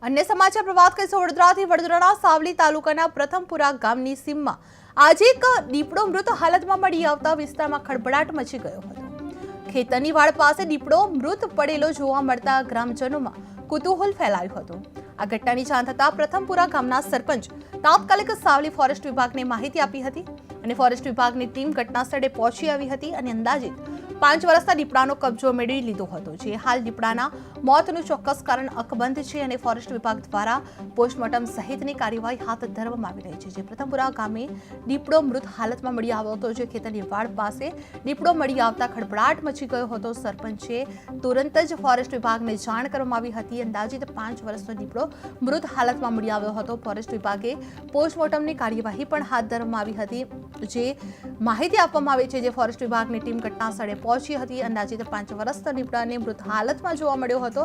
અન્ય સમાચાર પર વાત કરીશું વડોદરાથી। વડોદરાના સાવલી તાલુકાના પ્રથમપુરા ગામની સીમમાં આજે એક દીપડો મૃત હાલતમાં મળી આવતા વિસ્તારમાં ખળભળાટ મચી ગયો હતો। ખેતરની વાડ પાસે દીપડો મૃત પડેલો જોવા મળતા ગ્રામજનોમાં કુતૂહલ ફેલાયું હતું। આ ઘટનાની જાણ થતાં પ્રથમપુરા ગામના સરપંચ તાત્કાલિક સાવલી ફોરેસ્ટ વિભાગને માહિતી આપી હતી અને ફોરેસ્ટ વિભાગની ટીમ ઘટના સ્થળે પહોંચી આવી હતી અને અંદાજિત 5 વર્ષના દીપડાનો કબજો મેળવી લીધો હતો, જે હાલ દીપડાના મોતનું ચોક્કસ કારણ અકબંધ છે અને ફોરેસ્ટ વિભાગ દ્વારા પોસ્ટમોર્ટમ સહિતની કાર્યવાહી હાથ ધરવામાં આવી રહી છે। જે પ્રથમપુરા ગામે દીપડો મૃત હાલતમાં મળી આવ્યો હતો, જે ખેતરની વાડ પાસે દીપડો મળી આવતા ખળભળાટ મચી ગયો હતો। સરપંચે તુરંત જ ફોરેસ્ટ વિભાગને જાણ કરવામાં આવી હતી। અંદાજિત 5 વર્ષનો દીપડો મૃત હાલતમાં મળી આવ્યો હતો। ફોરેસ્ટ વિભાગે પોસ્ટમોર્ટમની કાર્યવાહી પણ હાથ ધરવામાં આવી હતી। જે માહિતી આપવામાં આવી છે, જે ફોરેસ્ટ વિભાગની ટીમ ઘટના સ્થળે પહોંચી હતી। અંદાજિત 5 વર્ષના દીપડાને મૃત હાલતમાં જોવા મળ્યો હતો,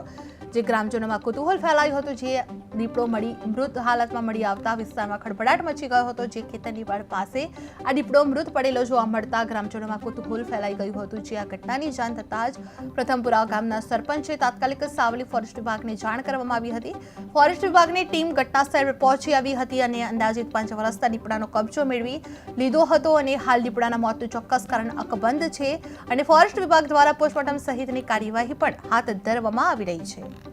જે ગ્રામજનોમાં કુતૂહલ ફેલાયું હતું। જે દીપડો મૃત હાલતમાં મળી આવતા વિસ્તારમાં ખળભળાટ મચી ગયો હતો। જે ખેતરની વાડ પાસે આ દીપડો મૃત પડેલો જોવા મળતા ગ્રામજનોમાં કુતૂહલ ફેલાઈ ગયું હતું। જે આ ઘટનાની જાણ થતાં જ પ્રથમપુરા ગામના સરપંચે તાત્કાલિક સાવલી ફોરેસ્ટ વિભાગને જાણ કરવામાં આવી હતી। ફોરેસ્ટ વિભાગની ટીમ ઘટના સ્થળે પહોંચી આવી હતી અને અંદાજિત 5 વર્ષના દીપડાનો કબજો મેળવી લીધો હતો અને હાલ દીપડાના મોતનું ચોક્કસ કારણ અકબંધ છે અને ફોરેસ્ટ વિભાગ દ્વારા પોસ્ટમોર્ટમ સહિતની કાર્યવાહી પણ હાથ ધરવામાં આવી રહી છે।